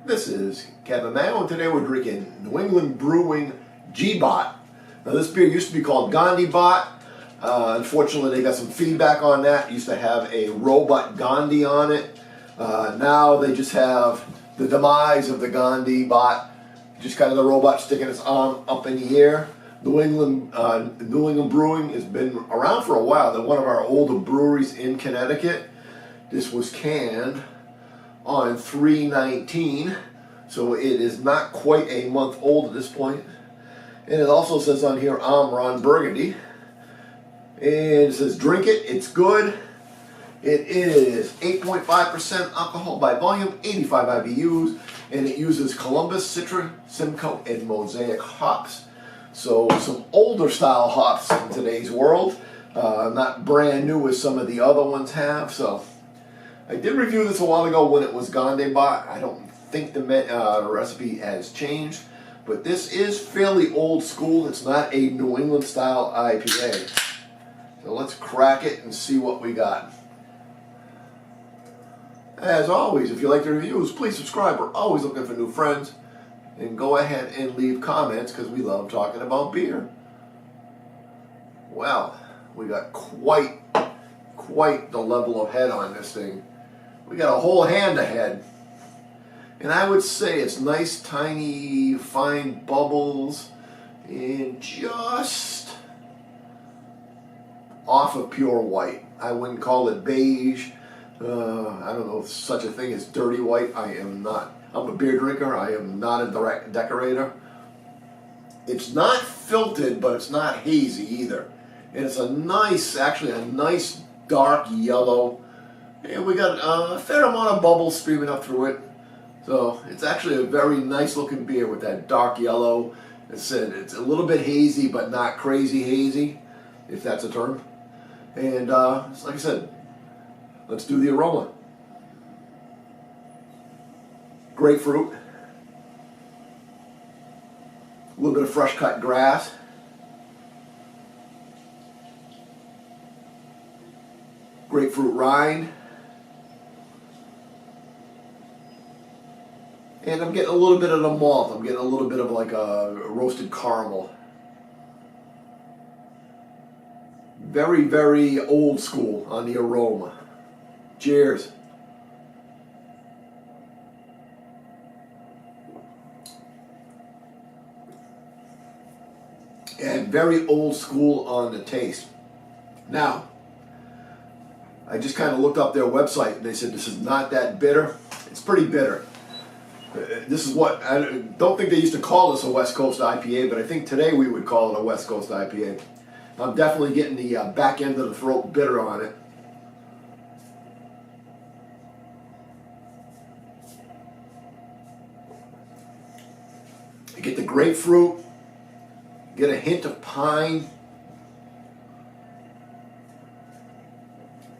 This is Kevin Mayo, and today we're drinking New England Brewing G-Bot. Now this beer used to be called Gandhi Bot. Unfortunately, they got some feedback on that. It used to have a robot Gandhi on it. Now they just have the demise of the Gandhi Bot. Just kind of the robot sticking its arm up in the air. New England Brewing has been around for a while. They're one of our older breweries in Connecticut. This was canned on 3/19, so it is not quite a month old at this point. And it also says on here, I'm Ron Burgundy. And it says, drink it, it's good. It is 8.5% alcohol by volume, 85 IBUs, and it uses Columbus, Citra, Simcoe, and Mosaic hops. So some older style hops in today's world, not brand new as some of the other ones have. So I did review this a while ago when it was Gandhi Bot. I don't think the recipe has changed, but this is fairly old school. It's not a New England style IPA. So let's crack it and see what we got. As always, if you like the reviews, please subscribe. We're always looking for new friends. And go ahead and leave comments because we love talking about beer. Well, we got quite the level of head on this thing. We got a whole hand of head. And I would say it's nice, tiny, fine bubbles and just off of pure white. I wouldn't call it beige. I don't know if such a thing as dirty white. I am not. I'm a beer drinker. I am not a direct decorator. It's not filtered, but it's not hazy either. And it's actually a nice dark yellow. And we got a fair amount of bubbles streaming up through it. So it's actually a very nice looking beer with that dark yellow. It's a little bit hazy, but not crazy hazy, if that's a term. And like I said, let's do the aroma. Grapefruit, a little bit of fresh cut grass, grapefruit rind, and I'm getting a little bit of the malt. I'm getting a little bit of like a roasted caramel. Very, very old school on the aroma. Cheers. And very old school on the taste. Now, I just kind of looked up their website and they said this is not that bitter. It's pretty bitter. This is what, I don't think they used to call this a West Coast IPA, but I think today we would call it a West Coast IPA. I'm definitely getting the back end of the throat bitter on it. I get the grapefruit. Get a hint of pine.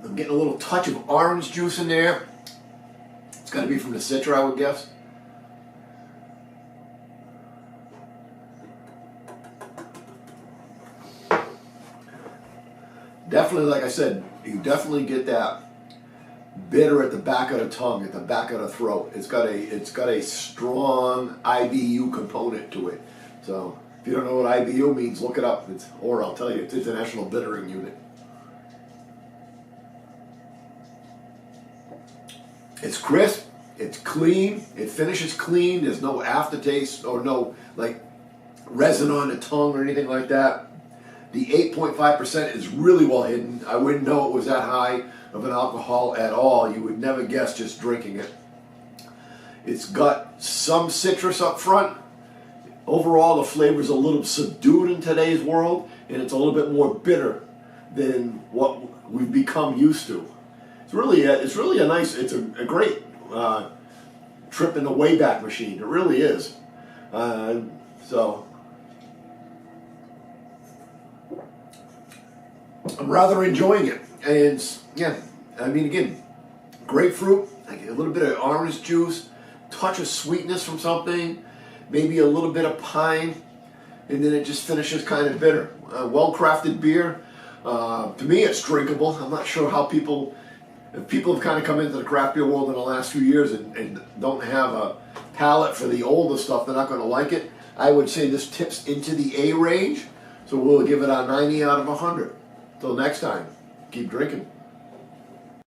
I'm getting a little touch of orange juice in there. It's got to be from the Citra, I would guess. Definitely, like I said, you definitely get that bitter at the back of the tongue, at the back of the throat. It's got a strong IBU component to it. So if you don't know what IBU means, look it up. Or I'll tell you, it's International Bittering Unit. It's crisp, it's clean, it finishes clean, there's no aftertaste or no like resin on the tongue or anything like that. The 8.5% is really well hidden. I wouldn't know it was that high of an alcohol at all. You would never guess just drinking it. It's got some citrus up front. Overall, the flavor is a little subdued in today's world, and it's a little bit more bitter than what we've become used to. It's really a nice, it's a great trip in the Wayback Machine. It really is. So I'm rather enjoying it. And yeah, I mean, again, grapefruit, I get a little bit of orange juice, touch of sweetness from something, maybe a little bit of pine, and then it just finishes kind of bitter. Well-crafted beer. To me, it's drinkable. I'm not sure how people have kind of come into the craft beer world in the last few years and don't have a palate for the older stuff, they're not going to like it. I would say this tips into the A range, so we'll give it a 90 out of 100. Till next time, keep drinking.